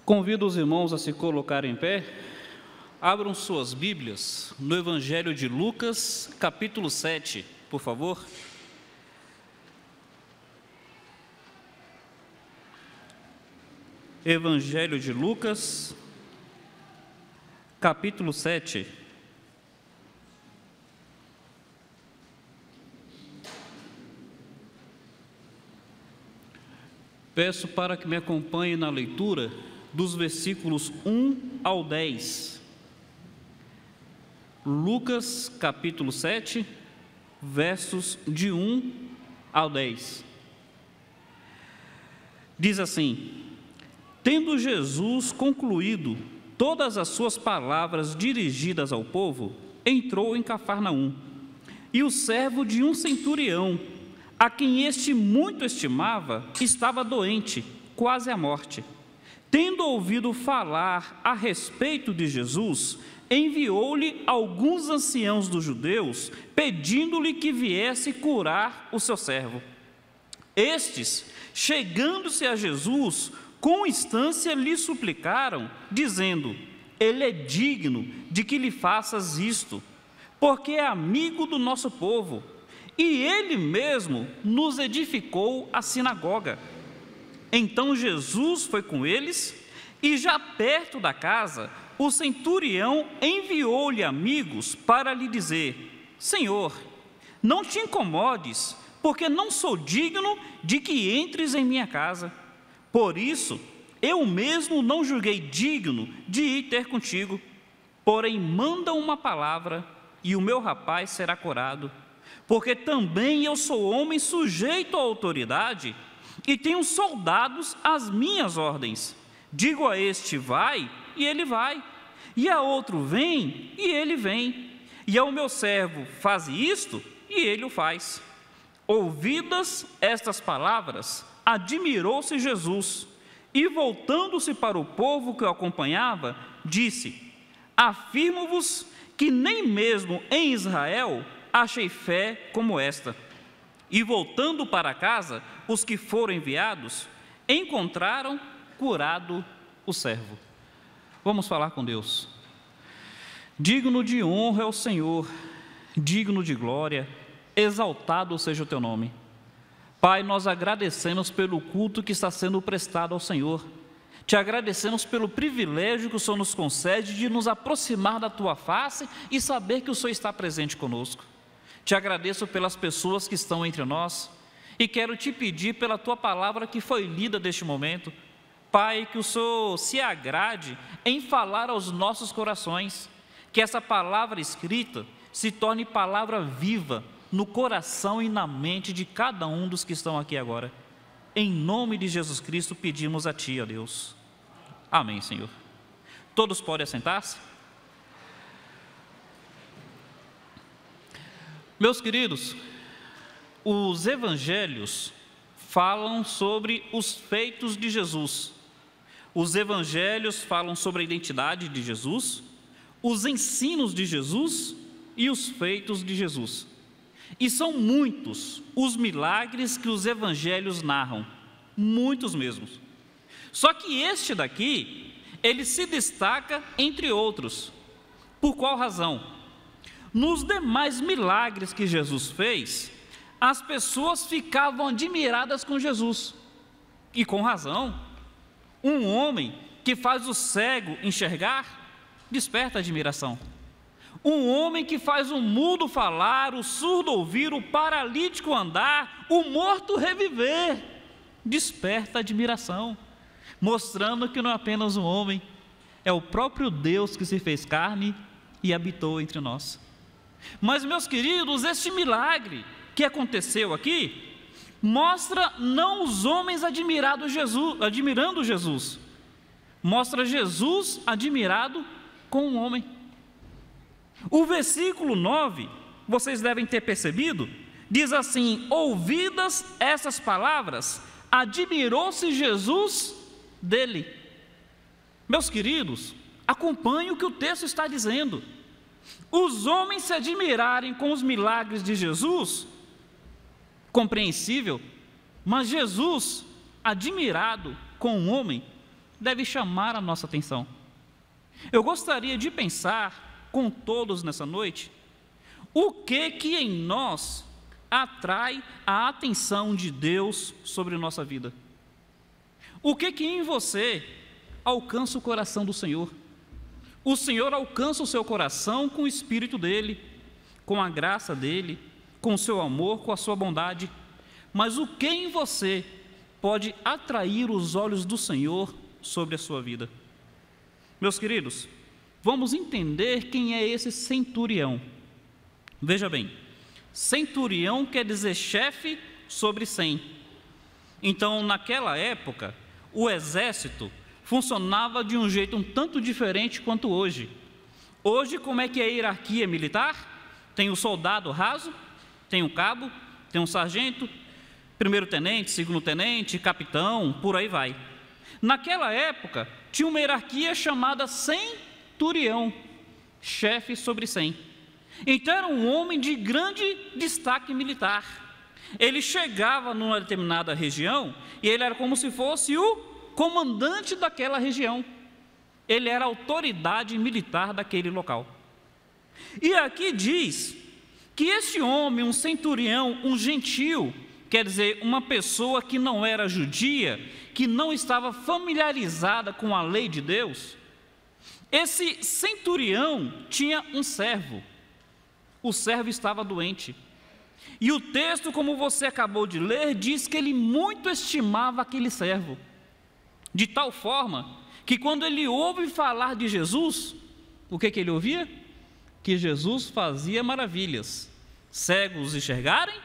Convido os irmãos a se colocarem em pé. Abram suas Bíblias no Evangelho de Lucas, capítulo 7, por favor. Evangelho de Lucas, capítulo 7. Peço para que me acompanhe na leitura dos versículos 1 ao 10. Lucas, capítulo 7, versos de 1 ao 10. Diz assim: Tendo Jesus concluído todas as suas palavras dirigidas ao povo, entrou em Cafarnaum. E o servo de um centurião, a quem este muito estimava, estava doente, quase à morte. Tendo ouvido falar a respeito de Jesus, enviou-lhe alguns anciãos dos judeus, pedindo-lhe que viesse curar o seu servo. Estes, chegando-se a Jesus, com instância lhe suplicaram, dizendo: Ele é digno de que lhe faças isto, porque é amigo do nosso povo, e ele mesmo nos edificou a sinagoga. Então Jesus foi com eles, e já perto da casa, o centurião enviou-lhe amigos para lhe dizer: Senhor, não te incomodes, porque não sou digno de que entres em minha casa. Por isso, eu mesmo não julguei digno de ir ter contigo. Porém, manda uma palavra, e o meu rapaz será curado. Porque também eu sou homem sujeito à autoridade, e tenho soldados às minhas ordens. Digo a este: vai, e ele vai. E a outro: vem, e ele vem. E ao meu servo: faze isto, e ele o faz. Ouvidas estas palavras, admirou-se Jesus, e voltando-se para o povo que o acompanhava, disse: Afirmo-vos que nem mesmo em Israel achei fé como esta. E voltando para casa, os que foram enviados encontraram curado o servo. Vamos falar com Deus. Digno de honra é o Senhor, digno de glória, exaltado seja o teu nome. Pai, nós agradecemos pelo culto que está sendo prestado ao Senhor. Te agradecemos pelo privilégio que o Senhor nos concede de nos aproximar da tua face e saber que o Senhor está presente conosco. Te agradeço pelas pessoas que estão entre nós e quero te pedir pela tua palavra que foi lida neste momento. Pai, que o Senhor se agrade em falar aos nossos corações, que essa palavra escrita se torne palavra viva no coração e na mente de cada um dos que estão aqui agora. Em nome de Jesus Cristo pedimos a Ti, ó Deus. Amém, Senhor. Todos podem assentar-se? Meus queridos, os evangelhos falam sobre os feitos de Jesus. Os evangelhos falam sobre a identidade de Jesus, os ensinos de Jesus e os feitos de Jesus. E são muitos os milagres que os evangelhos narram, muitos mesmos. Só que este daqui, ele se destaca entre outros. Por qual razão? Nos demais milagres que Jesus fez, as pessoas ficavam admiradas com Jesus. E com razão. Um homem que faz o cego enxergar, desperta admiração. Um homem que faz o mudo falar, o surdo ouvir, o paralítico andar, o morto reviver, desperta admiração, mostrando que não é apenas um homem, é o próprio Deus que se fez carne e habitou entre nós. Mas, meus queridos, este milagre que aconteceu aqui mostra não os homens admirando Jesus, mostra Jesus admirado com um homem. O versículo 9, vocês devem ter percebido, diz assim: ouvidas essas palavras, admirou-se Jesus dele. Meus queridos, acompanhem o que o texto está dizendo. Os homens se admirarem com os milagres de Jesus, compreensível, mas Jesus, admirado com um homem, deve chamar a nossa atenção. Eu gostaria de pensar com todos nessa noite, o que em nós atrai a atenção de Deus sobre nossa vida? O que em você alcança o coração do Senhor? O Senhor alcança o seu coração com o Espírito dEle, com a graça dEle, com o seu amor, com a sua bondade. Mas o que em você pode atrair os olhos do Senhor sobre a sua vida? Meus queridos, vamos entender quem é esse centurião. Veja bem, centurião quer dizer chefe sobre 100. Então, naquela época, o exército funcionava de um jeito um tanto diferente quanto hoje. Hoje, como é que é a hierarquia militar? Tem o soldado raso, tem o cabo, tem um sargento, primeiro-tenente, segundo-tenente, capitão, por aí vai. Naquela época, tinha uma hierarquia chamada centurião, chefe sobre 100. Então, era um homem de grande destaque militar. Ele chegava numa determinada região e ele era como se fosse o comandante daquela região. Ele era a autoridade militar daquele local. E aqui diz que esse homem, um centurião, um gentil, quer dizer, uma pessoa que não era judia, que não estava familiarizada com a lei de Deus, esse centurião tinha um servo. O servo estava doente. E o texto, como você acabou de ler, diz que ele muito estimava aquele servo, de tal forma que quando ele ouve falar de Jesus, o que ele ouvia? Que Jesus fazia maravilhas, cegos enxergarem,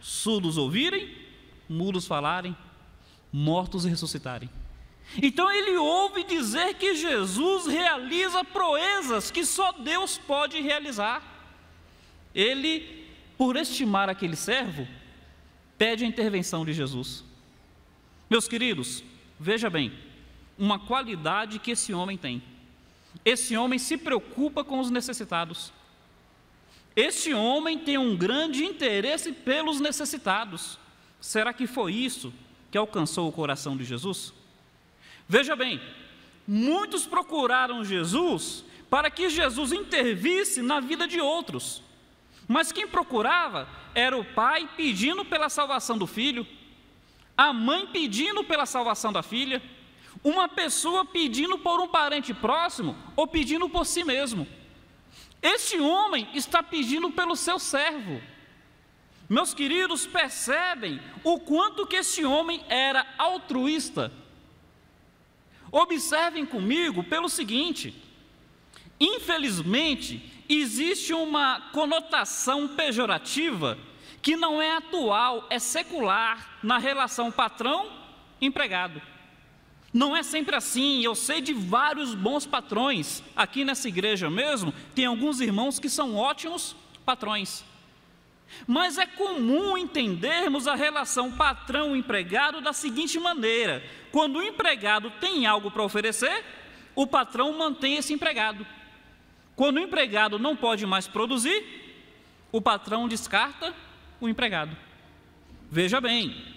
surdos ouvirem, mudos falarem, mortos ressuscitarem. Então ele ouve dizer que Jesus realiza proezas que só Deus pode realizar. Ele, por estimar aquele servo, pede a intervenção de Jesus. Meus queridos, veja bem, uma qualidade que esse homem tem. Esse homem se preocupa com os necessitados. Esse homem tem um grande interesse pelos necessitados. Será que foi isso que alcançou o coração de Jesus? Veja bem, muitos procuraram Jesus para que Jesus intervisse na vida de outros. Mas quem procurava era o pai pedindo pela salvação do filho, a mãe pedindo pela salvação da filha, uma pessoa pedindo por um parente próximo ou pedindo por si mesmo. Este homem está pedindo pelo seu servo. Meus queridos, percebem o quanto que esse homem era altruísta? Observem comigo pelo seguinte: infelizmente, existe uma conotação pejorativa que não é atual, é secular na relação patrão-empregado. Não é sempre assim. Eu sei de vários bons patrões. Aqui nessa igreja mesmo, tem alguns irmãos que são ótimos patrões. Mas é comum entendermos a relação patrão-empregado da seguinte maneira: quando o empregado tem algo para oferecer, o patrão mantém esse empregado. Quando o empregado não pode mais produzir, o patrão descarta o empregado. Veja bem,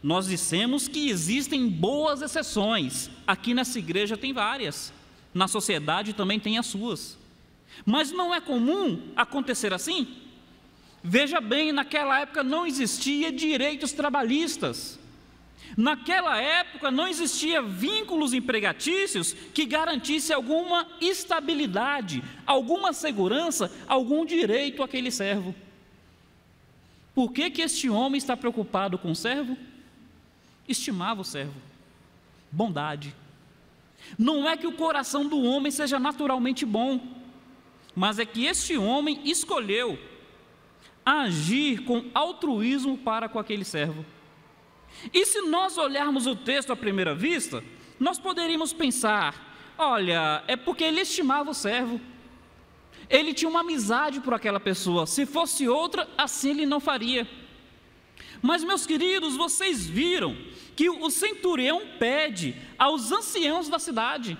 nós dissemos que existem boas exceções. Aqui nessa igreja tem várias. Na sociedade também tem as suas. Mas não é comum acontecer assim? Veja bem, naquela época não existia direitos trabalhistas. Naquela época não existia vínculos empregatícios que garantisse alguma estabilidade, alguma segurança, algum direito àquele servo. Por que este homem está preocupado com o servo? Estimava o servo. Bondade. Não é que o coração do homem seja naturalmente bom, mas é que este homem escolheu agir com altruísmo para com aquele servo. E se nós olharmos o texto à primeira vista, nós poderíamos pensar: olha, é porque ele estimava o servo, ele tinha uma amizade por aquela pessoa, se fosse outra, assim ele não faria. Mas, meus queridos, vocês viram que o centurião pede aos anciãos da cidade,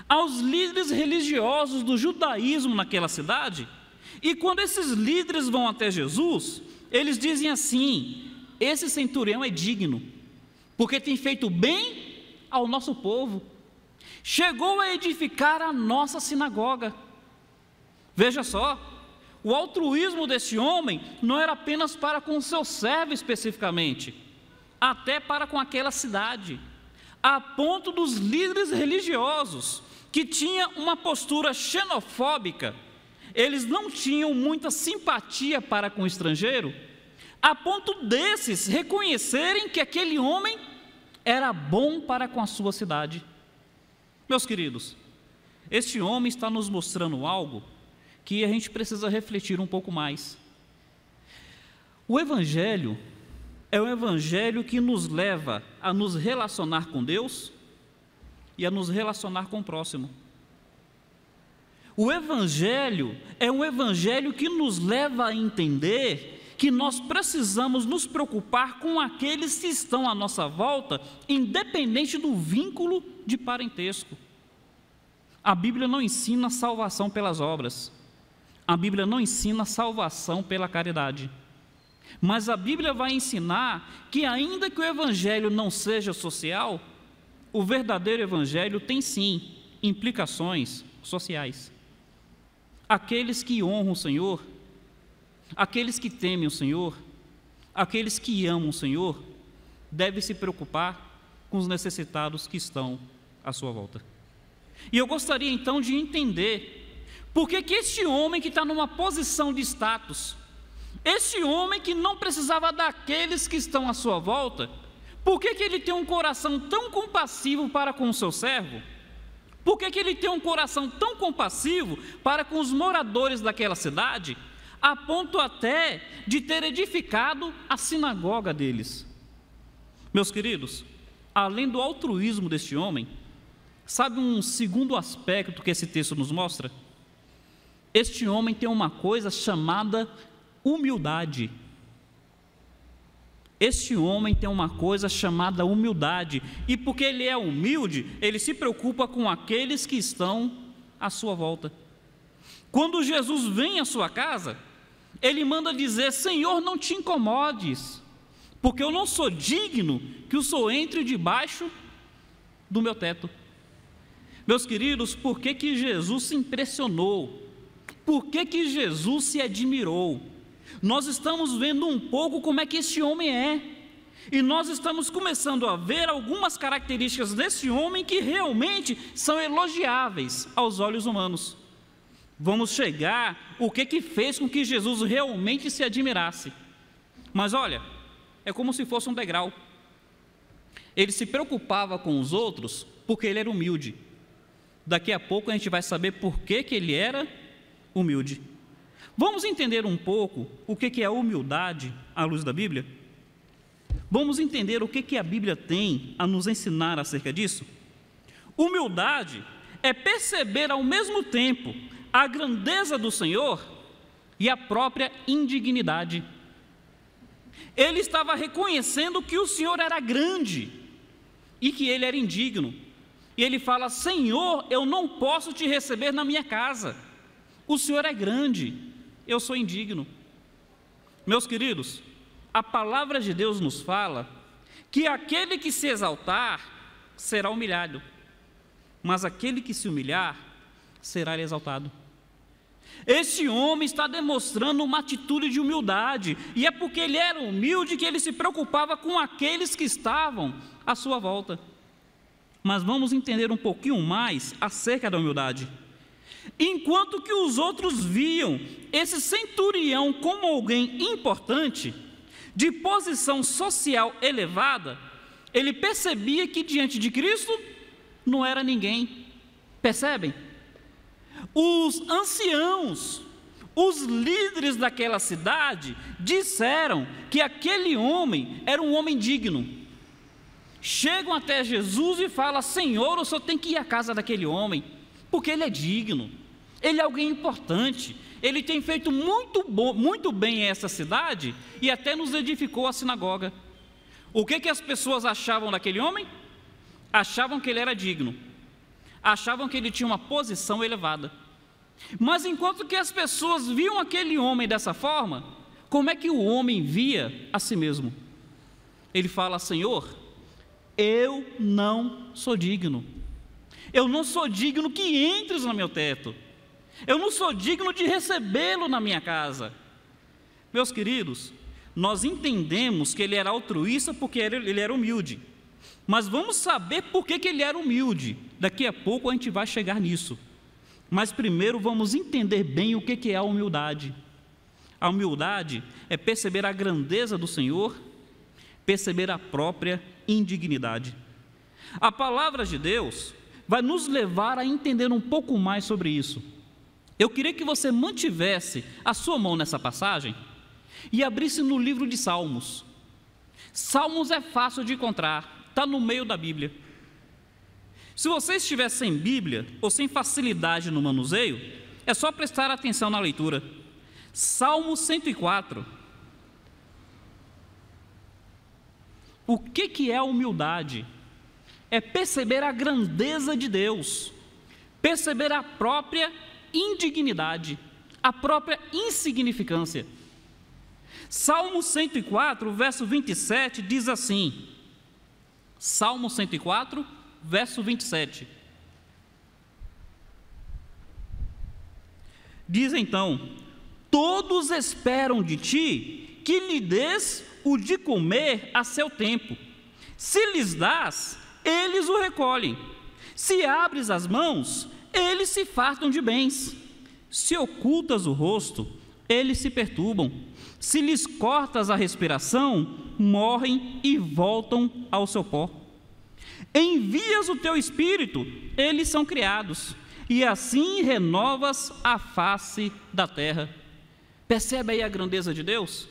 aos líderes religiosos do judaísmo naquela cidade, e quando esses líderes vão até Jesus, eles dizem assim: esse centurião é digno, porque tem feito bem ao nosso povo, chegou a edificar a nossa sinagoga. Veja só, o altruísmo desse homem não era apenas para com o seu servo especificamente, até para com aquela cidade, a ponto dos líderes religiosos, que tinham uma postura xenofóbica, eles não tinham muita simpatia para com o estrangeiro, a ponto desses reconhecerem que aquele homem era bom para com a sua cidade. Meus queridos, este homem está nos mostrando algo que a gente precisa refletir um pouco mais. O Evangelho é um Evangelho que nos leva a nos relacionar com Deus e a nos relacionar com o próximo. O Evangelho é um Evangelho que nos leva a entender que nós precisamos nos preocupar com aqueles que estão à nossa volta, independente do vínculo de parentesco. A Bíblia não ensina salvação pelas obras. A Bíblia não ensina salvação pela caridade. Mas a Bíblia vai ensinar que, ainda que o Evangelho não seja social, o verdadeiro Evangelho tem sim implicações sociais. Aqueles que honram o Senhor, aqueles que temem o Senhor, aqueles que amam o Senhor, devem se preocupar com os necessitados que estão à sua volta. E eu gostaria então de entender por que este homem que está numa posição de status, esse homem que não precisava daqueles que estão à sua volta, por que ele tem um coração tão compassivo para com o seu servo? Por que ele tem um coração tão compassivo para com os moradores daquela cidade, a ponto até de ter edificado a sinagoga deles? Meus queridos, além do altruísmo deste homem, sabe um segundo aspecto que esse texto nos mostra? Este homem tem uma coisa chamada humildade. Este homem tem uma coisa chamada humildade, e porque ele é humilde, ele se preocupa com aqueles que estão à sua volta. Quando Jesus vem à sua casa, ele manda dizer: Senhor, não te incomodes, porque eu não sou digno que o Senhor entre debaixo do meu teto. Meus queridos, por que Jesus se impressionou? Por que Jesus se admirou? Nós estamos vendo um pouco como é que este homem é, e nós estamos começando a ver algumas características desse homem que realmente são elogiáveis aos olhos humanos. Vamos chegar o que fez com que Jesus realmente se admirasse. Mas olha, é como se fosse um degrau. Ele se preocupava com os outros porque ele era humilde. Daqui a pouco a gente vai saber por que ele era humilde. Vamos entender um pouco o que é a humildade à luz da Bíblia? Vamos entender o que a Bíblia tem a nos ensinar acerca disso? Humildade é perceber ao mesmo tempo a grandeza do Senhor e a própria indignidade. Ele estava reconhecendo que o Senhor era grande e que ele era indigno. E ele fala: Senhor, eu não posso te receber na minha casa. O Senhor é grande, eu sou indigno. Meus queridos, a palavra de Deus nos fala que aquele que se exaltar será humilhado, mas aquele que se humilhar será exaltado. Este homem está demonstrando uma atitude de humildade, e é porque ele era humilde que ele se preocupava com aqueles que estavam à sua volta. Mas vamos entender um pouquinho mais acerca da humildade. Enquanto que os outros viam esse centurião como alguém importante, de posição social elevada, ele percebia que diante de Cristo não era ninguém. Percebem? Os anciãos, os líderes daquela cidade disseram que aquele homem era um homem digno. Chegam até Jesus e falam: Senhor, o senhor tem que ir à casa daquele homem, porque ele é digno, ele é alguém importante, ele tem feito muito bem essa cidade e até nos edificou a sinagoga. O que as pessoas achavam daquele homem? Achavam que ele era digno, achavam que ele tinha uma posição elevada. Mas enquanto que as pessoas viam aquele homem dessa forma, como é que o homem via a si mesmo? Ele fala: Senhor, eu não sou digno, Eu não sou digno que entres no meu teto. Eu não sou digno de recebê-lo na minha casa. Meus queridos, nós entendemos que ele era altruísta porque ele era humilde. Mas vamos saber por que ele era humilde. Daqui a pouco a gente vai chegar nisso. Mas primeiro vamos entender bem o que é a humildade. A humildade é perceber a grandeza do Senhor, perceber a própria indignidade. A palavra de Deus vai nos levar a entender um pouco mais sobre isso. Eu queria que você mantivesse a sua mão nessa passagem e abrisse no livro de Salmos. Salmos é fácil de encontrar, está no meio da Bíblia. Se você estiver sem Bíblia ou sem facilidade no manuseio, é só prestar atenção na leitura. Salmo 104. O que é a humildade? É perceber a grandeza de Deus, perceber a própria indignidade, a própria insignificância. Salmo 104, verso 27 diz assim, Salmo 104, verso 27. Diz então: todos esperam de ti que lhe dês o de comer a seu tempo. Se lhes dás, eles o recolhem. Se abres as mãos, eles se fartam de bens. Se ocultas o rosto, eles se perturbam. Se lhes cortas a respiração, morrem e voltam ao seu pó. Envias o teu espírito, eles são criados, e assim renovas a face da terra. Percebe aí a grandeza de Deus?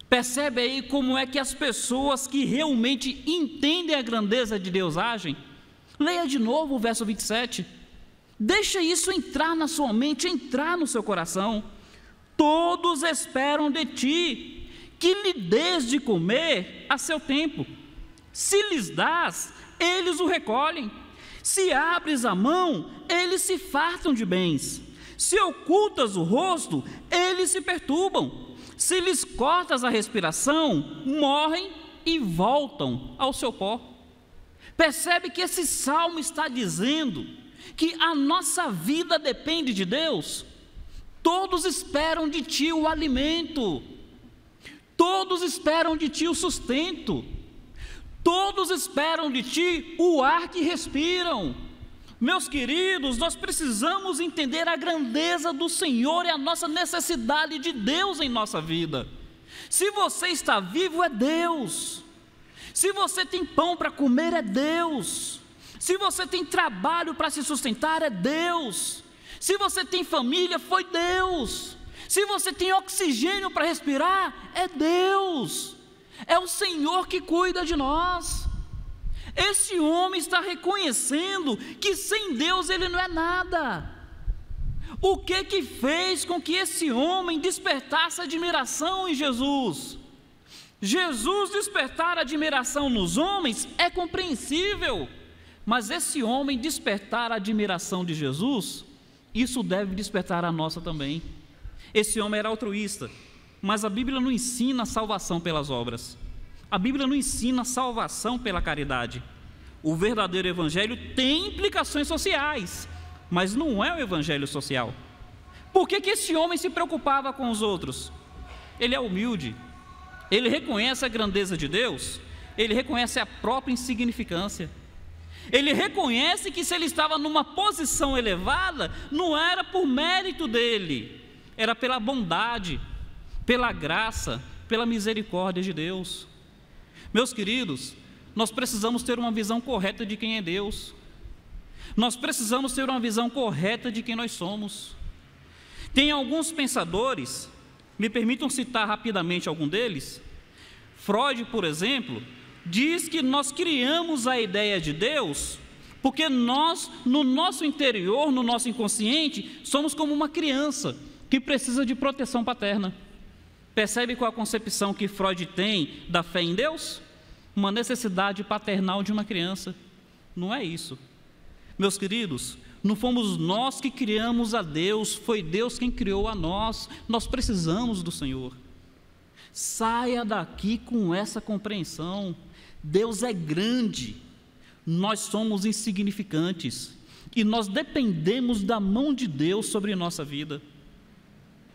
Percebe aí como é que as pessoas que realmente entendem a grandeza de Deus agem? Leia de novo o verso 27. Deixa isso entrar na sua mente, entrar no seu coração. Todos esperam de ti que lhe dês de comer a seu tempo. Se lhes dás, eles o recolhem. Se abres a mão, eles se fartam de bens. Se ocultas o rosto, eles se perturbam. Se lhes cortas a respiração, morrem e voltam ao seu pó. Percebe que esse salmo está dizendo que a nossa vida depende de Deus? Todos esperam de ti o alimento, todos esperam de ti o sustento, todos esperam de ti o ar que respiram. Meus queridos, nós precisamos entender a grandeza do Senhor e a nossa necessidade de Deus em nossa vida. Se você está vivo, é Deus. Se você tem pão para comer, é Deus. Se você tem trabalho para se sustentar, é Deus. Se você tem família, foi Deus. Se você tem oxigênio para respirar, é Deus. É o Senhor que cuida de nós. Esse homem está reconhecendo que sem Deus ele não é nada. O que fez com que esse homem despertasse admiração em Jesus? Jesus despertar admiração nos homens é compreensível, mas esse homem despertar a admiração de Jesus, isso deve despertar a nossa também. Esse homem era altruísta, mas a Bíblia não ensina salvação pelas obras. A Bíblia não ensina salvação pela caridade. O verdadeiro evangelho tem implicações sociais, mas não é o evangelho social. Por que esse homem se preocupava com os outros? Ele é humilde, ele reconhece a grandeza de Deus, ele reconhece a própria insignificância. Ele reconhece que se ele estava numa posição elevada, não era por mérito dele, era pela bondade, pela graça, pela misericórdia de Deus. Meus queridos, nós precisamos ter uma visão correta de quem é Deus. Nós precisamos ter uma visão correta de quem nós somos. Tem alguns pensadores, me permitam citar rapidamente algum deles. Freud, por exemplo, diz que nós criamos a ideia de Deus porque nós, no nosso interior, no nosso inconsciente, somos como uma criança que precisa de proteção paterna. Percebe qual a concepção que Freud tem da fé em Deus? Uma necessidade paternal de uma criança. Não é isso. Meus queridos, não fomos nós que criamos a Deus, foi Deus quem criou a nós. Nós precisamos do Senhor. Saia daqui com essa compreensão. Deus é grande, nós somos insignificantes. e nós dependemos da mão de Deus sobre nossa vida.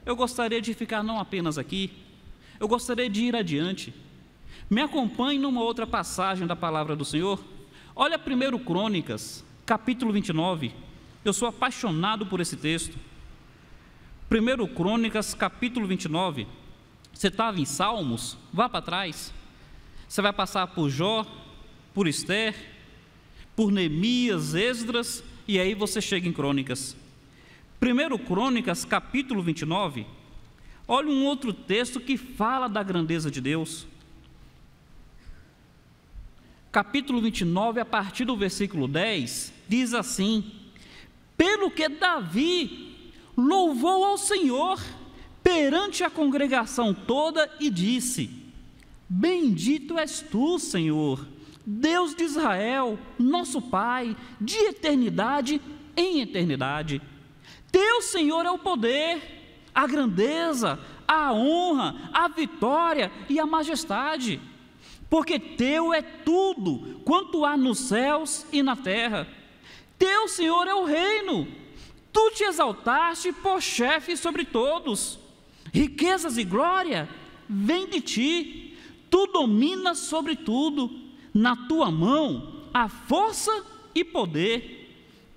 Eu gostaria de ficar não apenas aqui, eu gostaria de ir adiante. Me acompanhe numa outra passagem da palavra do Senhor. Olha 1 Crônicas, capítulo 29. Eu sou apaixonado por esse texto. 1 Crônicas, capítulo 29. Você estava em Salmos? Vá para trás. Você vai passar por Jó, por Esther, por Neemias, Esdras, e aí você chega em Crônicas. 1 Crônicas, capítulo 29. Olha um outro texto que fala da grandeza de Deus. Capítulo 29, a partir do versículo 10, diz assim: pelo que Davi louvou ao Senhor perante a congregação toda e disse: bendito és tu, Senhor, Deus de Israel, nosso Pai, de eternidade em eternidade. Teu, Senhor, é o poder, a grandeza, a honra, a vitória e a majestade, porque teu é tudo quanto há nos céus e na terra. Teu, Senhor, é o reino. Tu te exaltaste por chefe sobre todos. Riquezas e glória vêm de ti. Tu dominas sobre tudo. Na tua mão há força e poder.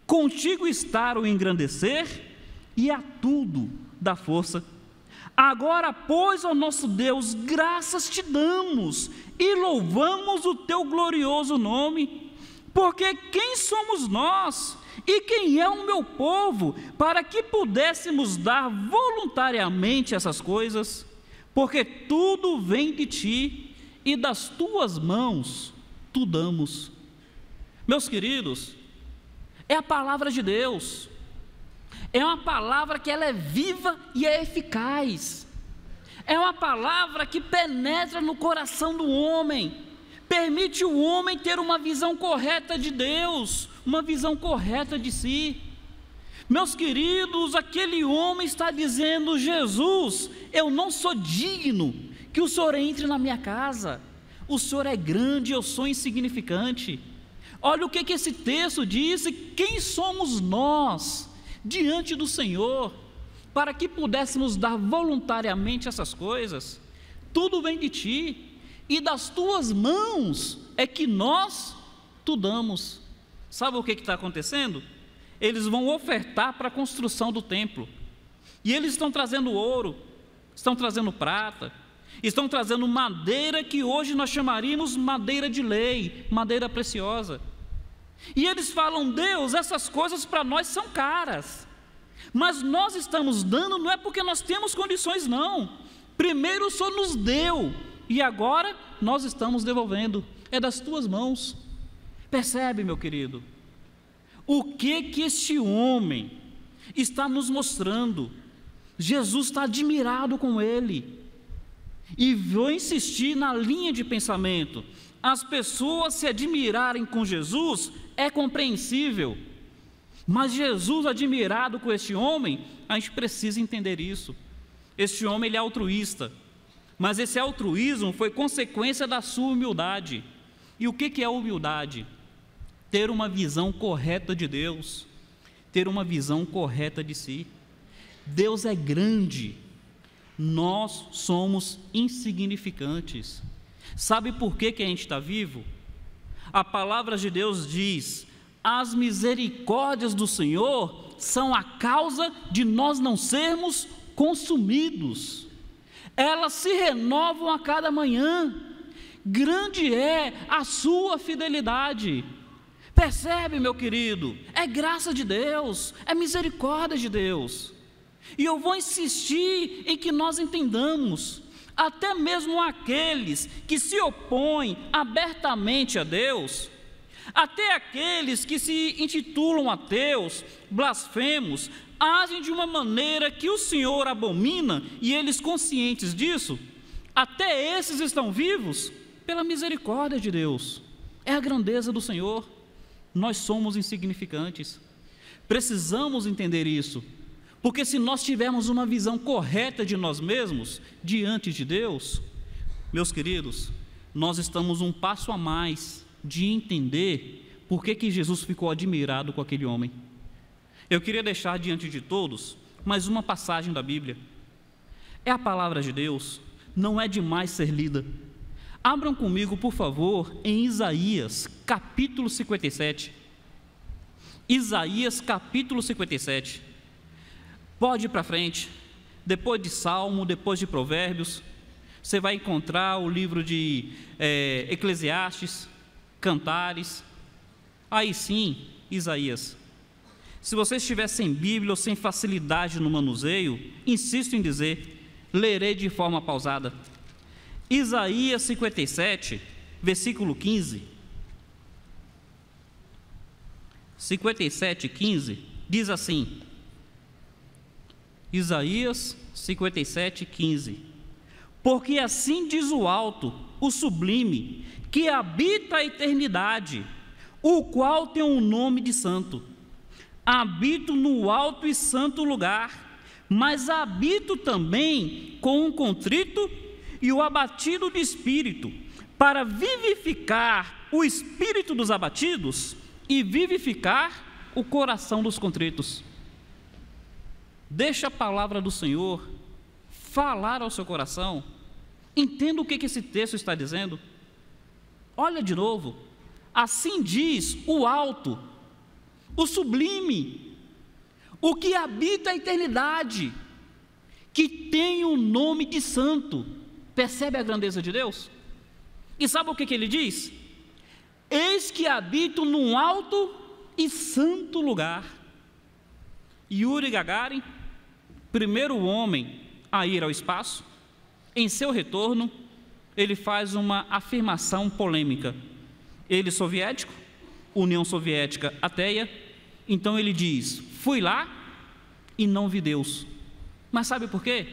Contigo está o engrandecer e a tudo dá força. Agora, pois, ó nosso Deus, graças te damos e louvamos o teu glorioso nome, porque quem somos nós e quem é o meu povo para que pudéssemos dar voluntariamente essas coisas? Porque tudo vem de ti e das tuas mãos tu damos. Meus queridos, é a palavra de Deus. É uma palavra que ela é viva e é eficaz. É uma palavra que penetra no coração do homem, permite o homem ter uma visão correta de Deus, uma visão correta de si. Meus queridos, aquele homem está dizendo: Jesus, eu não sou digno que o Senhor entre na minha casa. O Senhor é grande, eu sou insignificante. Olha o que esse texto diz: quem somos nós diante do Senhor, para que pudéssemos dar voluntariamente essas coisas? Tudo vem de ti, e das tuas mãos é que nós tu damos. Sabe o que está acontecendo? Eles vão ofertar para a construção do templo, e eles estão trazendo ouro, estão trazendo prata, estão trazendo madeira que hoje nós chamaríamos madeira de lei, madeira preciosa. E eles falam: Deus, essas coisas para nós são caras, mas nós estamos dando, não é porque nós temos condições, não. Primeiro o Senhor nos deu, e agora nós estamos devolvendo, é das tuas mãos. Percebe, meu querido, o que este homem está nos mostrando? Jesus está admirado com ele, e vou insistir na linha de pensamento: as pessoas se admirarem com Jesus é compreensível, mas Jesus admirado com este homem, a gente precisa entender isso. Este homem, ele é altruísta, mas esse altruísmo foi consequência da sua humildade. E o que é humildade? Ter uma visão correta de Deus, ter uma visão correta de si. Deus é grande, nós somos insignificantes. Sabe por que a gente está vivo? A palavra de Deus diz: as misericórdias do Senhor são a causa de nós não sermos consumidos. Elas se renovam a cada manhã. Grande é a sua fidelidade. Percebe, meu querido? É graça de Deus, é misericórdia de Deus. E eu vou insistir em que nós entendamos: até mesmo aqueles que se opõem abertamente a Deus, até aqueles que se intitulam ateus, blasfemos, agem de uma maneira que o Senhor abomina, e eles, conscientes disso, até esses estão vivos pela misericórdia de Deus. É a grandeza do Senhor. Nós somos insignificantes, precisamos entender isso, porque se nós tivermos uma visão correta de nós mesmos diante de Deus, meus queridos, nós estamos um passo a mais de entender por que Jesus ficou admirado com aquele homem. Eu queria deixar diante de todos mais uma passagem da Bíblia. É a palavra de Deus, não é demais ser lida. Abram comigo, por favor, em Isaías, capítulo 57. Isaías, capítulo 57. Pode ir para frente. Depois de Salmo, depois de Provérbios, você vai encontrar o livro de Eclesiastes, Cantares. Aí sim, Isaías. Se você estiver sem Bíblia ou sem facilidade no manuseio, insisto em dizer, lerei de forma pausada. Isaías 57, versículo 15. 57, 15, diz assim. Isaías 57, 15. Porque assim diz o alto, o sublime, que habita a eternidade, o qual tem um nome de santo. Habito no alto e santo lugar, mas habito também com o contrito e o abatido de espírito, para vivificar o espírito dos abatidos e vivificar o coração dos contritos. Deixa a palavra do Senhor falar ao seu coração. Entenda o que esse texto está dizendo. Olha de novo. Assim diz o alto, o sublime, o que habita a eternidade, que tem o nome de santo. Percebe a grandeza de Deus? E sabe o que ele diz? Eis que habito num alto e santo lugar. Yuri Gagarin, primeiro homem a ir ao espaço, em seu retorno, ele faz uma afirmação polêmica. Ele soviético, União Soviética ateia, então ele diz, fui lá e não vi Deus. Mas sabe por quê?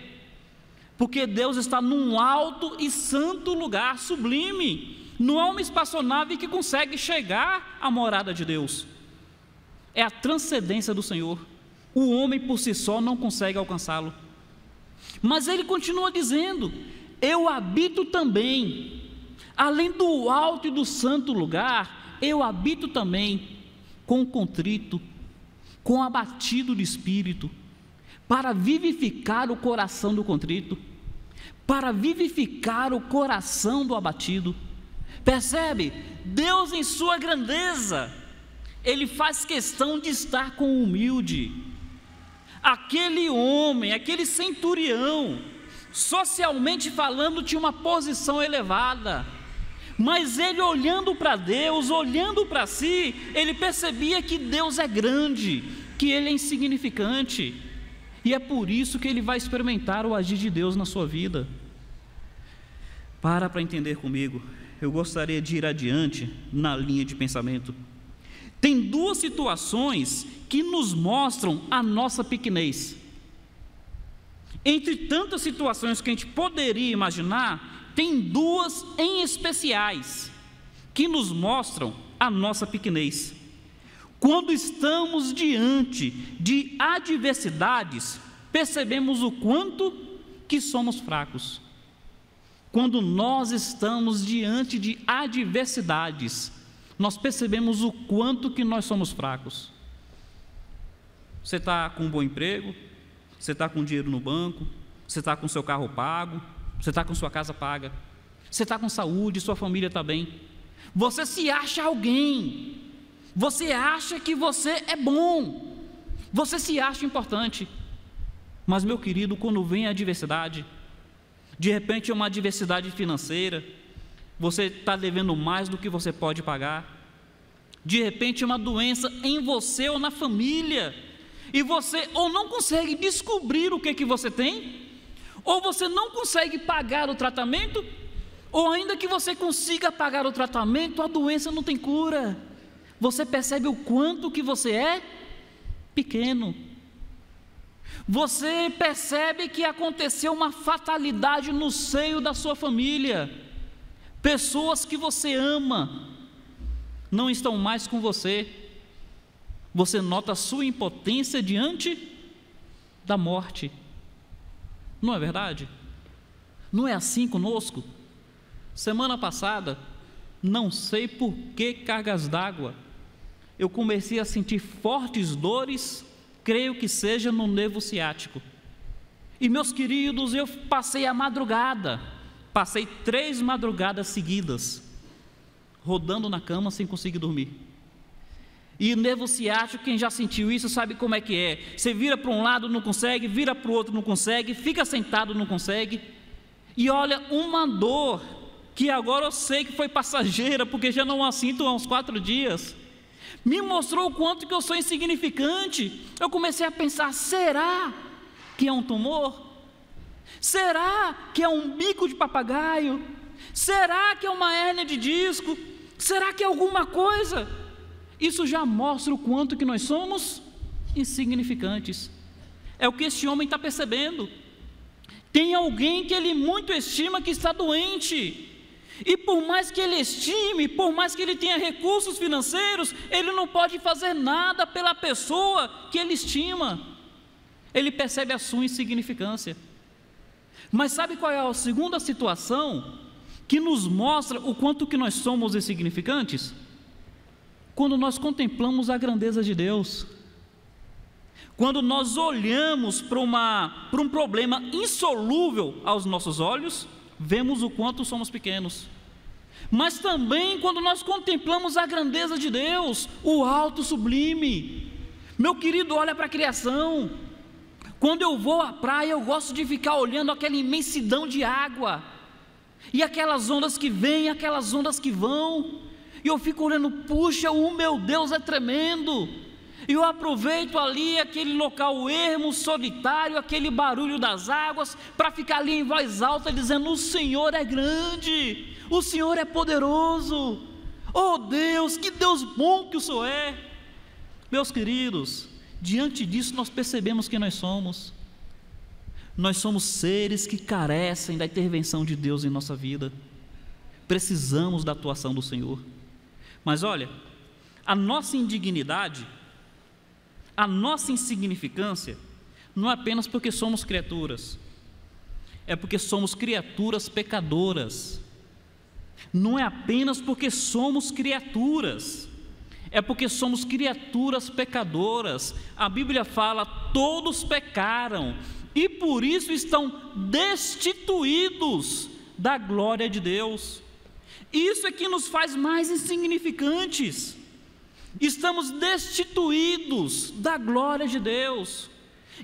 Porque Deus está num alto e santo lugar, sublime. Não há uma espaçonave que consegue chegar à morada de Deus. É a transcendência do Senhor. O homem por si só não consegue alcançá-lo. Mas ele continua dizendo, eu habito também, além do alto e do santo lugar, eu habito também com o contrito, com o abatido de espírito, para vivificar o coração do contrito, para vivificar o coração do abatido. Percebe? Deus em sua grandeza, Ele faz questão de estar com o humilde. Aquele homem, aquele centurião, socialmente falando, tinha uma posição elevada, mas ele olhando para Deus, olhando para si, ele percebia que Deus é grande, que Ele é insignificante, e é por isso que ele vai experimentar o agir de Deus na sua vida. Para entender comigo, eu gostaria de ir adiante na linha de pensamento. Tem duas situações que nos mostram a nossa pequenez. Entre tantas situações que a gente poderia imaginar, tem duas em especiais que nos mostram a nossa pequenez. Quando estamos diante de adversidades, percebemos o quanto que somos fracos. Quando nós estamos diante de adversidades, nós percebemos o quanto que nós somos fracos. Você está com um bom emprego, você está com dinheiro no banco, você está com seu carro pago, você está com sua casa paga, você está com saúde, sua família está bem. Você se acha alguém, você acha que você é bom, você se acha importante. Mas, meu querido, quando vem a adversidade, de repente é uma adversidade financeira, você está devendo mais do que você pode pagar. De repente é uma doença em você ou na família, e você ou não consegue descobrir o que você tem, ou você não consegue pagar o tratamento, ou ainda que você consiga pagar o tratamento, a doença não tem cura. Você percebe o quanto que você é pequeno. Você percebe que aconteceu uma fatalidade no seio da sua família. Pessoas que você ama não estão mais com você. Você nota a sua impotência diante da morte. Não é verdade? Não é assim conosco? Semana passada, não sei por que cargas d'água, eu comecei a sentir fortes dores, creio que seja no nervo ciático. E meus queridos, eu passei a madrugada, passei 3 madrugadas seguidas, rodando na cama sem conseguir dormir. E o nervo ciático, quem já sentiu isso sabe como é que é. Você vira para um lado, não consegue, vira para o outro, não consegue, fica sentado, não consegue. E olha, uma dor que agora eu sei que foi passageira, porque já não a sinto há uns 4 dias, me mostrou o quanto que eu sou insignificante. Eu comecei a pensar, será que é um tumor? Será que é um bico de papagaio? Será que é uma hérnia de disco? Será que é alguma coisa? Isso já mostra o quanto que nós somos insignificantes. É o que este homem está percebendo. Tem alguém que ele muito estima que está doente, e por mais que ele estime, por mais que ele tenha recursos financeiros, ele não pode fazer nada pela pessoa que ele estima. Ele percebe a sua insignificância. Mas sabe qual é a segunda situação que nos mostra o quanto que nós somos insignificantes? Quando nós contemplamos a grandeza de Deus. Quando nós olhamos para um problema insolúvel aos nossos olhos, vemos o quanto somos pequenos. Mas também quando nós contemplamos a grandeza de Deus, o alto sublime. Meu querido, olha para a criação. Quando eu vou à praia, eu gosto de ficar olhando aquela imensidão de água, e aquelas ondas que vêm, aquelas ondas que vão, e eu fico olhando, puxa, o meu Deus é tremendo. E eu aproveito ali aquele local ermo, solitário, aquele barulho das águas, para ficar ali em voz alta dizendo, o Senhor é grande, o Senhor é poderoso, oh Deus, que Deus bom que o Senhor é. Meus queridos, diante disso nós percebemos quem nós somos. Nós somos seres que carecem da intervenção de Deus em nossa vida, precisamos da atuação do Senhor. Mas olha, a nossa indignidade, a nossa insignificância, não é apenas porque somos criaturas, é porque somos criaturas pecadoras. Não é apenas porque somos criaturas, é porque somos criaturas pecadoras. A Bíblia fala, todos pecaram, e por isso estão destituídos da glória de Deus. Isso é que nos faz mais insignificantes. Estamos destituídos da glória de Deus,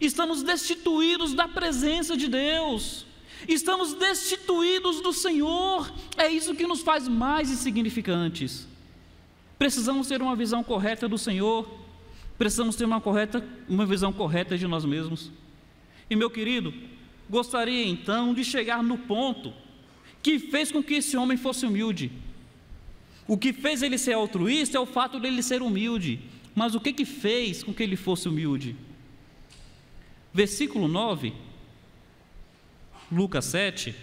estamos destituídos da presença de Deus, estamos destituídos do Senhor. É isso que nos faz mais insignificantes. Precisamos ter uma visão correta do Senhor, precisamos ter uma visão correta de nós mesmos. E meu querido, gostaria então de chegar no ponto que fez com que esse homem fosse humilde. O que fez ele ser altruísta é o fato dele ser humilde. Mas o que fez com que ele fosse humilde? Versículo 9, Lucas 7,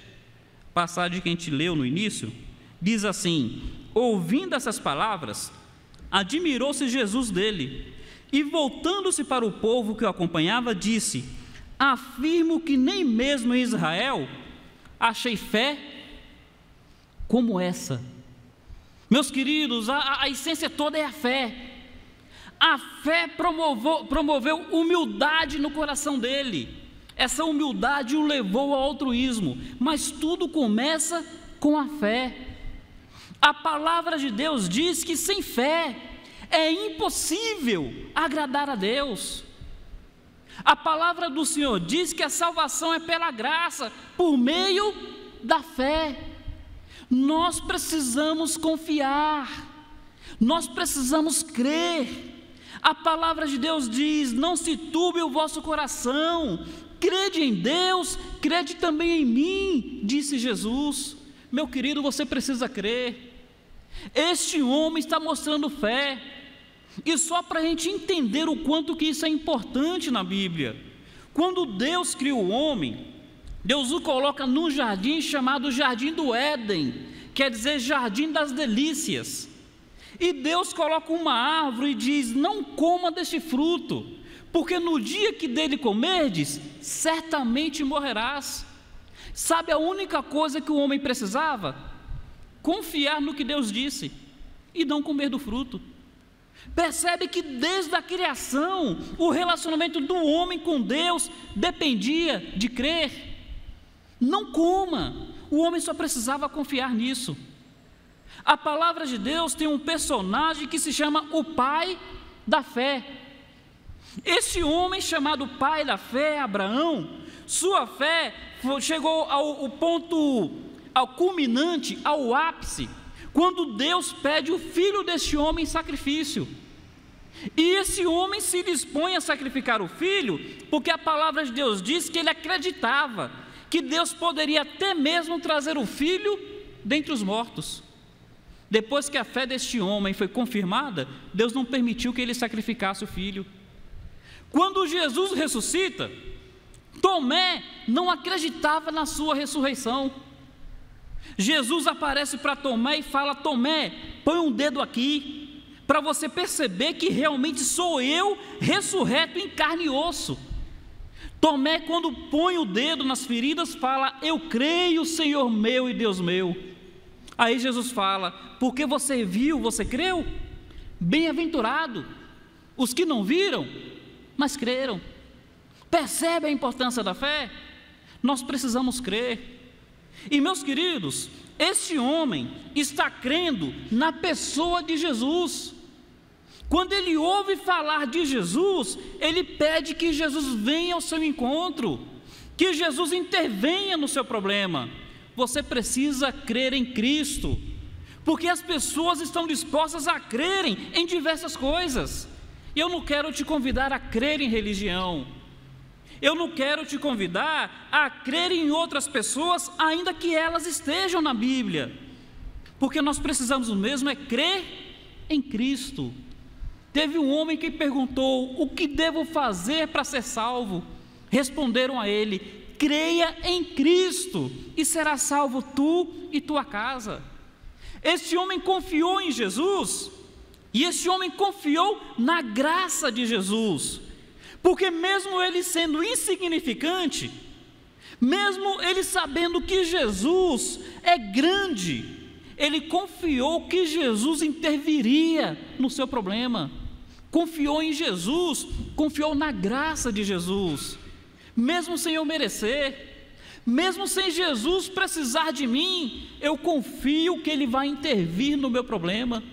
passagem que a gente leu no início, diz assim: ouvindo essas palavras, admirou-se Jesus dele, e voltando-se para o povo que o acompanhava, disse: afirmo que nem mesmo em Israel achei fé como essa. Meus queridos, a essência toda é a fé. A fé promoveu humildade no coração dele. Essa humildade o levou ao altruísmo. Mas tudo começa com a fé. A palavra de Deus diz que sem fé é impossível agradar a Deus. A palavra do Senhor diz que a salvação é pela graça, por meio da fé. Nós precisamos confiar, nós precisamos crer. A palavra de Deus diz: não se turbe o vosso coração, crede em Deus, crede também em mim, disse Jesus. Meu querido, você precisa crer. Este homem está mostrando fé, e só para a gente entender o quanto que isso é importante na Bíblia, quando Deus cria o homem, Deus o coloca num jardim chamado Jardim do Éden, quer dizer Jardim das Delícias, e Deus coloca uma árvore e diz: não coma deste fruto, porque no dia que dele comerdes, certamente morrerás. Sabe a única coisa que o homem precisava? Confiar no que Deus disse, e não comer do fruto. Percebe que desde a criação, o relacionamento do homem com Deus dependia de crer. Não coma, o homem só precisava confiar nisso. A palavra de Deus tem um personagem que se chama o pai da fé. Esse homem chamado pai da fé, Abraão, sua fé chegou ao ponto, ao culminante, ao ápice, quando Deus pede o filho deste homem em sacrifício. E esse homem se dispõe a sacrificar o filho, porque a palavra de Deus diz que ele acreditava que Deus poderia até mesmo trazer o filho dentre os mortos. Depois que a fé deste homem foi confirmada, Deus não permitiu que ele sacrificasse o filho. Quando Jesus ressuscita, Tomé não acreditava na sua ressurreição. Jesus aparece para Tomé e fala: Tomé, põe um dedo aqui, para você perceber que realmente sou eu, ressurreto em carne e osso. Tomé, quando põe o dedo nas feridas, fala: eu creio, Senhor meu e Deus meu. Aí Jesus fala: porque você viu, você creu? Bem-aventurado os que não viram, mas creram. Percebe a importância da fé? Nós precisamos crer. E meus queridos, este homem está crendo na pessoa de Jesus. Quando ele ouve falar de Jesus, ele pede que Jesus venha ao seu encontro, que Jesus intervenha no seu problema. Você precisa crer em Cristo, porque as pessoas estão dispostas a crerem em diversas coisas. E eu não quero te convidar a crer em religião, eu não quero te convidar a crer em outras pessoas, ainda que elas estejam na Bíblia, porque nós precisamos mesmo é crer em Cristo. Teve um homem que perguntou: o que devo fazer para ser salvo? Responderam a ele: creia em Cristo e será salvo tu e tua casa. Este homem confiou em Jesus, e este homem confiou na graça de Jesus, porque mesmo ele sendo insignificante, mesmo ele sabendo que Jesus é grande, ele confiou que Jesus interviria no seu problema, confiou em Jesus, confiou na graça de Jesus, mesmo sem eu merecer, mesmo sem Jesus precisar de mim, eu confio que Ele vai intervir no meu problema,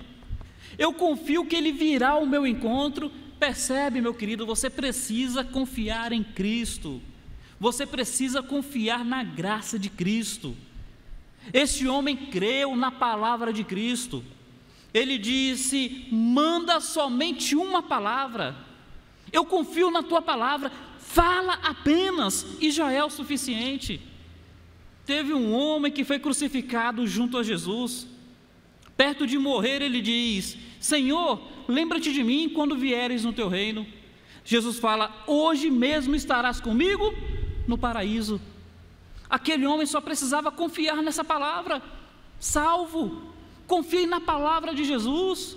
eu confio que Ele virá ao meu encontro. Percebe, meu querido, você precisa confiar em Cristo, você precisa confiar na graça de Cristo. Este homem creu na palavra de Cristo, ele disse: manda somente uma palavra, eu confio na tua palavra, fala apenas e já é o suficiente. Teve um homem que foi crucificado junto a Jesus, perto de morrer ele diz: Senhor, lembra-te de mim quando vieres no teu reino. Jesus fala: hoje mesmo estarás comigo no paraíso. Aquele homem só precisava confiar nessa palavra: salvo. Confie na palavra de Jesus.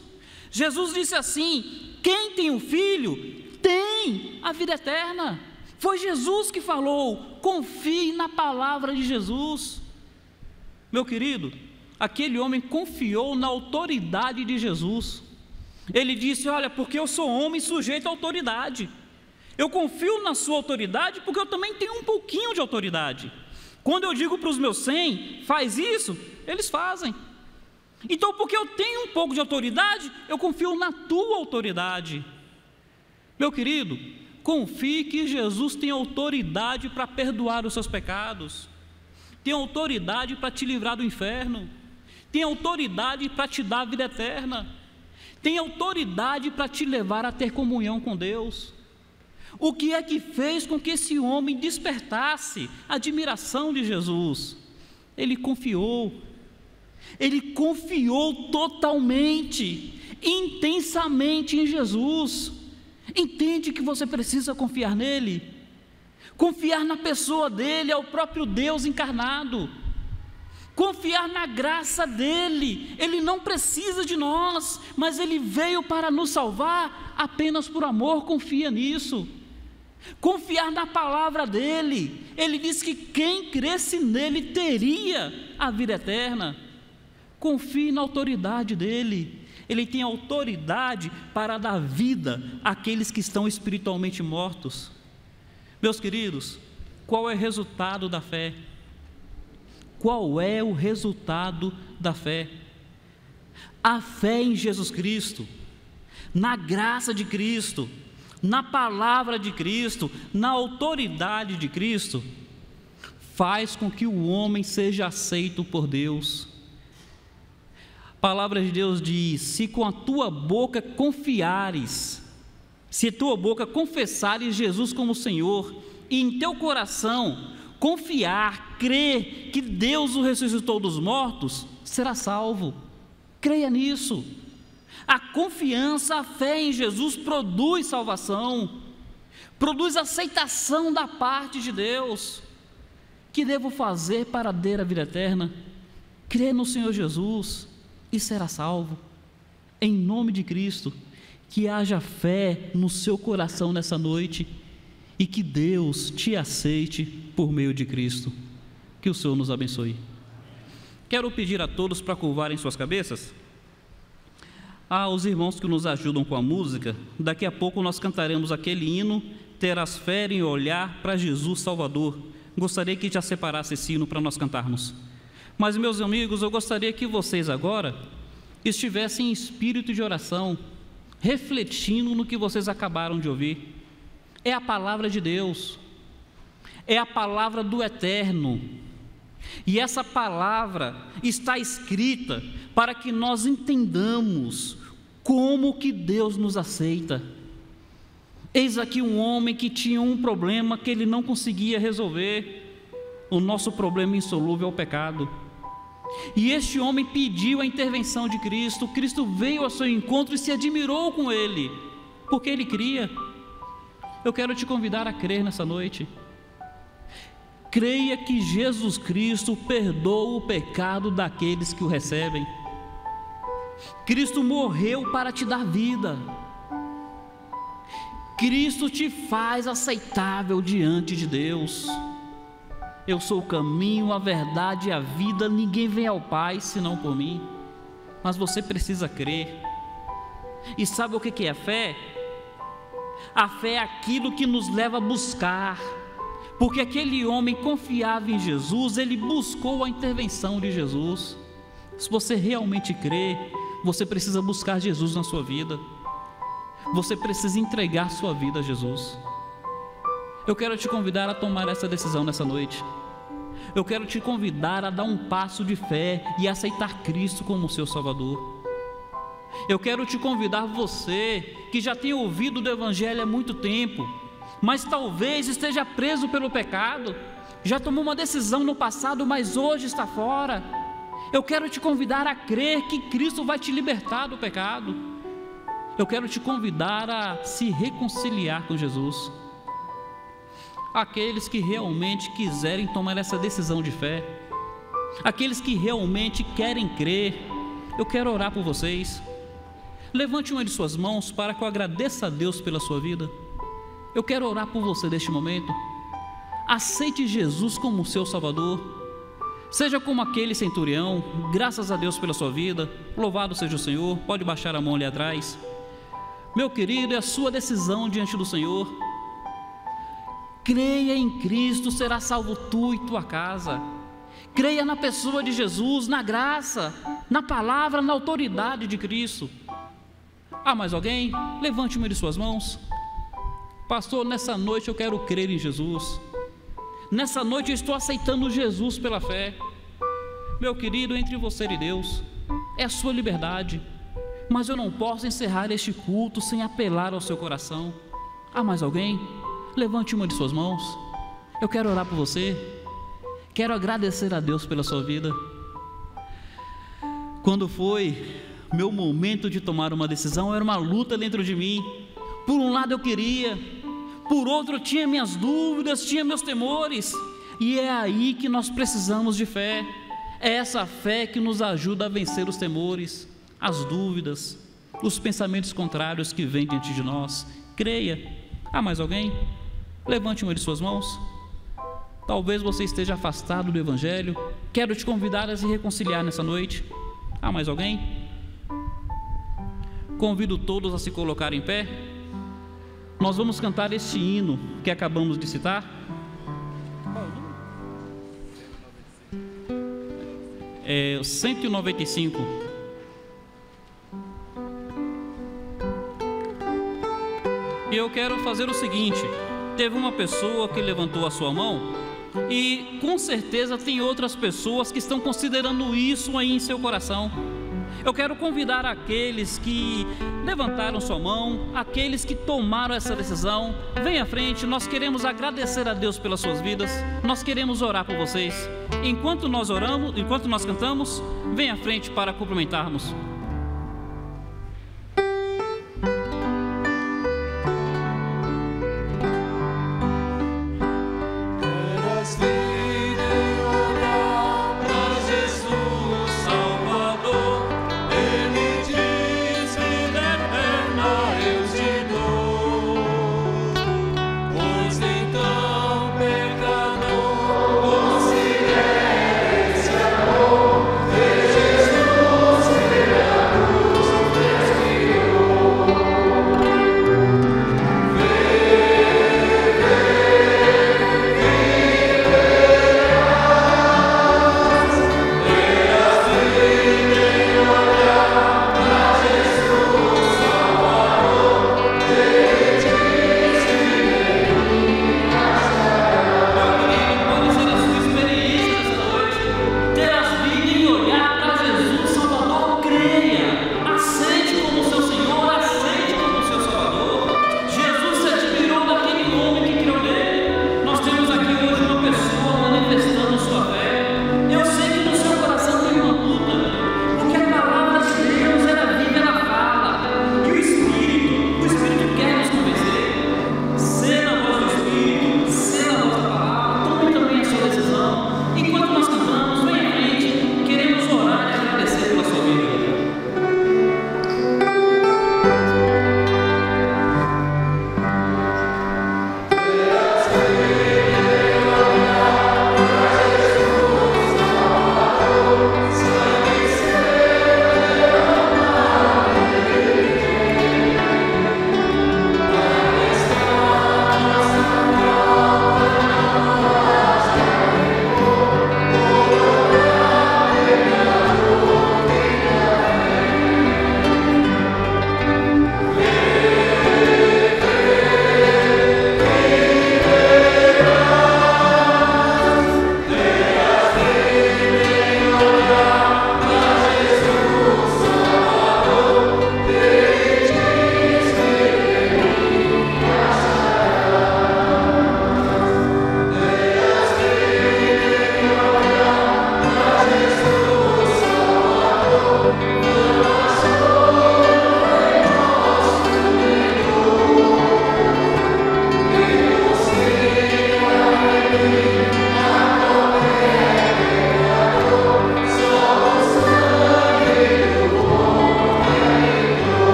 Jesus disse assim: quem tem o Filho tem a vida eterna. Foi Jesus que falou: confie na palavra de Jesus. Meu querido, aquele homem confiou na autoridade de Jesus. Ele disse: olha, porque eu sou homem sujeito à autoridade, eu confio na sua autoridade, porque eu também tenho um pouquinho de autoridade. Quando eu digo para os meus 100, faz isso, eles fazem. Então, porque eu tenho um pouco de autoridade, eu confio na tua autoridade. Meu querido, confie que Jesus tem autoridade para perdoar os seus pecados, tem autoridade para te livrar do inferno, tem autoridade para te dar a vida eterna, tem autoridade para te levar a ter comunhão com Deus. O que é que fez com que esse homem despertasse a admiração de Jesus? Ele confiou totalmente, intensamente em Jesus. Entende que você precisa confiar nele, confiar na pessoa dele, é o próprio Deus encarnado, confiar na graça dele. Ele não precisa de nós, mas ele veio para nos salvar apenas por amor. Confia nisso. Confiar na palavra dele. Ele disse que quem cresce nele teria a vida eterna. Confie na autoridade dele. Ele tem autoridade para dar vida àqueles que estão espiritualmente mortos. Meus queridos, qual é o resultado da fé? Qual é o resultado da fé? A fé em Jesus Cristo, na graça de Cristo, na palavra de Cristo, na autoridade de Cristo, faz com que o homem seja aceito por Deus. A palavra de Deus diz: se com a tua boca confiares, se a tua boca confessares Jesus como Senhor, e em teu coração confiar, crer que Deus o ressuscitou dos mortos, será salvo. Creia nisso. A confiança, a fé em Jesus produz salvação, produz aceitação da parte de Deus. Que devo fazer para ter a vida eterna? Crer no Senhor Jesus e será salvo. Em nome de Cristo, que haja fé no seu coração nessa noite e que Deus te aceite por meio de Cristo. Que o Senhor nos abençoe. Quero pedir a todos para curvarem suas cabeças. Aos irmãos que nos ajudam com a música, daqui a pouco nós cantaremos aquele hino: terás fé em olhar para Jesus Salvador. Gostaria que já separasse esse hino para nós cantarmos. Mas, meus amigos, eu gostaria que vocês agora estivessem em espírito de oração, refletindo no que vocês acabaram de ouvir. É a palavra de Deus, é a palavra do Eterno, e essa palavra está escrita para que nós entendamos como que Deus nos aceita. Eis aqui um homem que tinha um problema que ele não conseguia resolver. O nosso problema insolúvel é o pecado. E este homem pediu a intervenção de Cristo. Cristo veio ao seu encontro e se admirou com ele, porque ele cria. Eu quero te convidar a crer nessa noite. Creia que Jesus Cristo perdoa o pecado daqueles que o recebem. Cristo morreu para te dar vida. Cristo te faz aceitável diante de Deus. Eu sou o caminho, a verdade e a vida. Ninguém vem ao Pai senão por mim. Mas você precisa crer. E sabe o que é a fé? A fé é aquilo que nos leva a buscar. Porque aquele homem confiava em Jesus, ele buscou a intervenção de Jesus. Se você realmente crê, você precisa buscar Jesus na sua vida. Você precisa entregar sua vida a Jesus. Eu quero te convidar a tomar essa decisão nessa noite. Eu quero te convidar a dar um passo de fé e aceitar Cristo como seu Salvador. Eu quero te convidar, você que já tem ouvido do Evangelho há muito tempo, mas talvez esteja preso pelo pecado, já tomou uma decisão no passado, mas hoje está fora. Eu quero te convidar a crer que Cristo vai te libertar do pecado. Eu quero te convidar a se reconciliar com Jesus. Aqueles que realmente quiserem tomar essa decisão de fé, aqueles que realmente querem crer, eu quero orar por vocês. Levante uma de suas mãos para que eu agradeça a Deus pela sua vida. Eu quero orar por você neste momento. Aceite Jesus como seu Salvador. Seja como aquele centurião. Graças a Deus pela sua vida. Louvado seja o Senhor. Pode baixar a mão ali atrás. Meu querido, é a sua decisão diante do Senhor. Creia em Cristo, será salvo tu e tua casa. Creia na pessoa de Jesus, na graça, na palavra, na autoridade de Cristo. Há mais alguém? Levante uma de suas mãos. Pastor, nessa noite eu quero crer em Jesus. Nessa noite eu estou aceitando Jesus pela fé. Meu querido, entre você e Deus, é a sua liberdade. Mas eu não posso encerrar este culto sem apelar ao seu coração. Há mais alguém? Levante uma de suas mãos. Eu quero orar por você. Quero agradecer a Deus pela sua vida. Quando foi meu momento de tomar uma decisão, era uma luta dentro de mim. Por um lado eu queria, por outro eu tinha minhas dúvidas, tinha meus temores. E é aí que nós precisamos de fé. É essa fé que nos ajuda a vencer os temores, as dúvidas, os pensamentos contrários que vêm diante de nós. Creia. Há mais alguém? Levante uma de suas mãos. Talvez você esteja afastado do Evangelho. Quero te convidar a se reconciliar nessa noite. Há mais alguém? Convido todos a se colocar em pé. Nós vamos cantar este hino que acabamos de citar. É o 195. E eu quero fazer o seguinte: teve uma pessoa que levantou a sua mão, e com certeza tem outras pessoas que estão considerando isso aí em seu coração. Eu quero convidar aqueles que levantaram sua mão, aqueles que tomaram essa decisão, venha à frente. Nós queremos agradecer a Deus pelas suas vidas, nós queremos orar por vocês. Enquanto nós oramos, enquanto nós cantamos, venha à frente para cumprimentarmos. Considere esse amor de Jesus.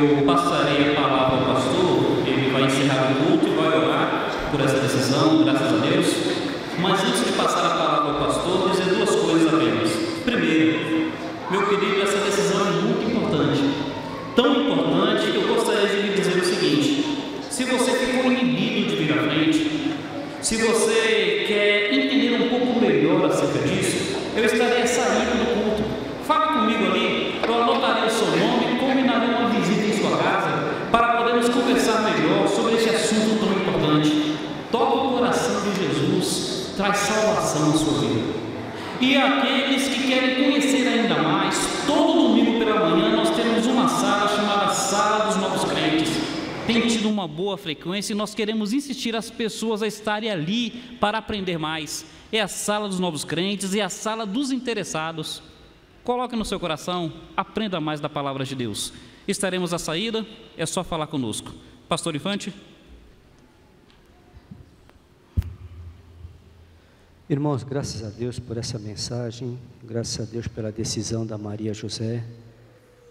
eu passarei a palavra ao pastor, ele vai encerrar o culto e vai orar por essa decisão, graças a Deus. Mas antes de passar a palavra ao pastor, dizer duas coisas apenas. Primeiro, meu querido, essa decisão é muito importante. Tão importante que eu gostaria de lhe dizer o seguinte: se você ficou inibido de vir à frente, se você quer entender um pouco melhor acerca disso, eu estarei à saída do culto. Fale comigo ali, eu anotarei o seu nome, combinarei uma visita em sua casa para podermos conversar melhor sobre esse assunto tão importante. Toca o coração de Jesus, traz salvação à sua vida. E aqueles que querem conhecer ainda mais, todo domingo pela manhã nós temos uma sala chamada Sala dos Novos Crentes. Tem tido uma boa frequência e nós queremos insistir as pessoas a estarem ali para aprender mais. É a Sala dos Novos Crentes e a Sala dos Interessados. Coloque no seu coração, aprenda mais da palavra de Deus. Estaremos à saída, é só falar conosco. Pastor Infante. Irmãos, graças a Deus por essa mensagem, graças a Deus pela decisão da Maria José.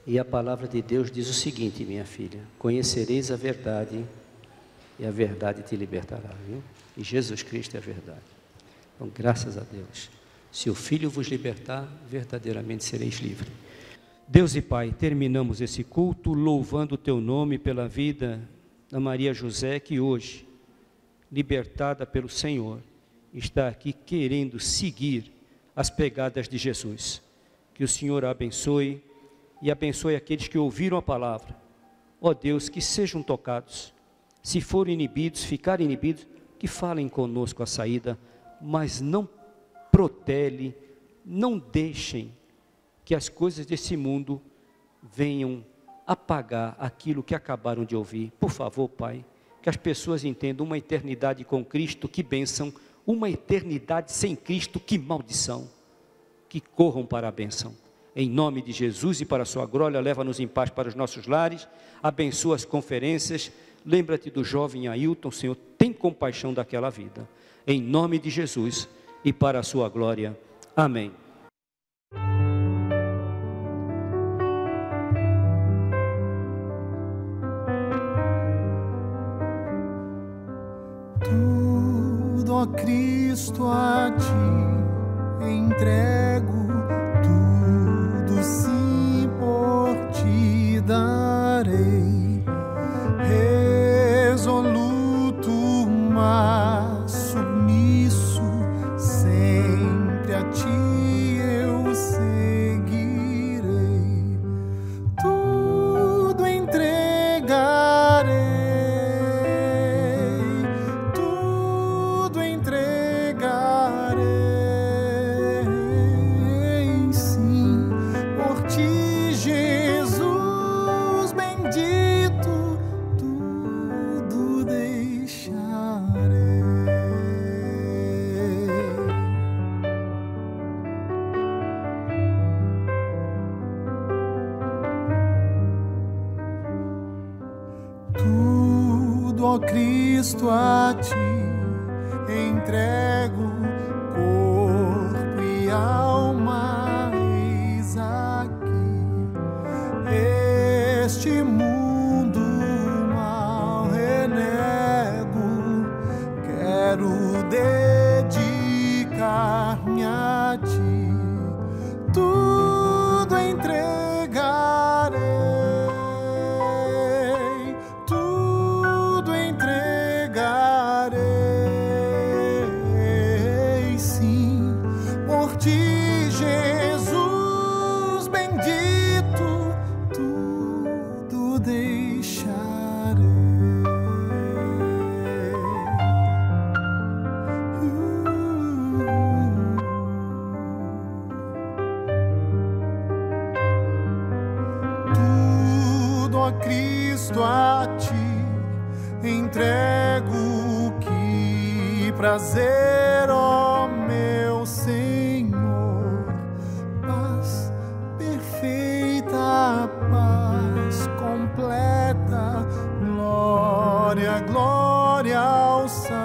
E a palavra de Deus diz o seguinte, minha filha: conhecereis a verdade e a verdade te libertará, viu? E Jesus Cristo é a verdade. Então, graças a Deus. Se o Filho vos libertar, verdadeiramente sereis livres. Deus e Pai, terminamos esse culto louvando o Teu nome pela vida da Maria José, que hoje, libertada pelo Senhor, está aqui querendo seguir as pegadas de Jesus. Que o Senhor a abençoe e abençoe aqueles que ouviram a palavra. Ó Deus, que sejam tocados. Se forem inibidos, ficarem inibidos, que falem conosco à saída, mas não protele, não deixem que as coisas desse mundo venham apagar aquilo que acabaram de ouvir. Por favor, Pai, que as pessoas entendam uma eternidade com Cristo, que bênção, uma eternidade sem Cristo, que maldição, que corram para a bênção. Em nome de Jesus e para a sua glória, leva-nos em paz para os nossos lares, abençoa as conferências, lembra-te do jovem Ailton, Senhor, tem compaixão daquela vida. Em nome de Jesus e para a sua glória. Amém. Tudo, ó Cristo, a ti entrego, tudo sim por ti darei, resoluto, mas submisso, sempre a ti eu seguirei, tudo entregarei, tudo entregarei, sim, por ti, Jesus bendito, tudo deixarei. Tudo, ó Cristo, a ti entrego, corpo e alma, eis aqui. Este mundo mal renego, quero dedicar-me a ti, tudo entregarei, tudo entregarei, sim, por ti, Jesus bendito, tudo deixarei. Tudo, ó Cristo, a ti entrego, que prazer, ó meu Senhor, paz perfeita, paz completa, glória, glória ao Salvador.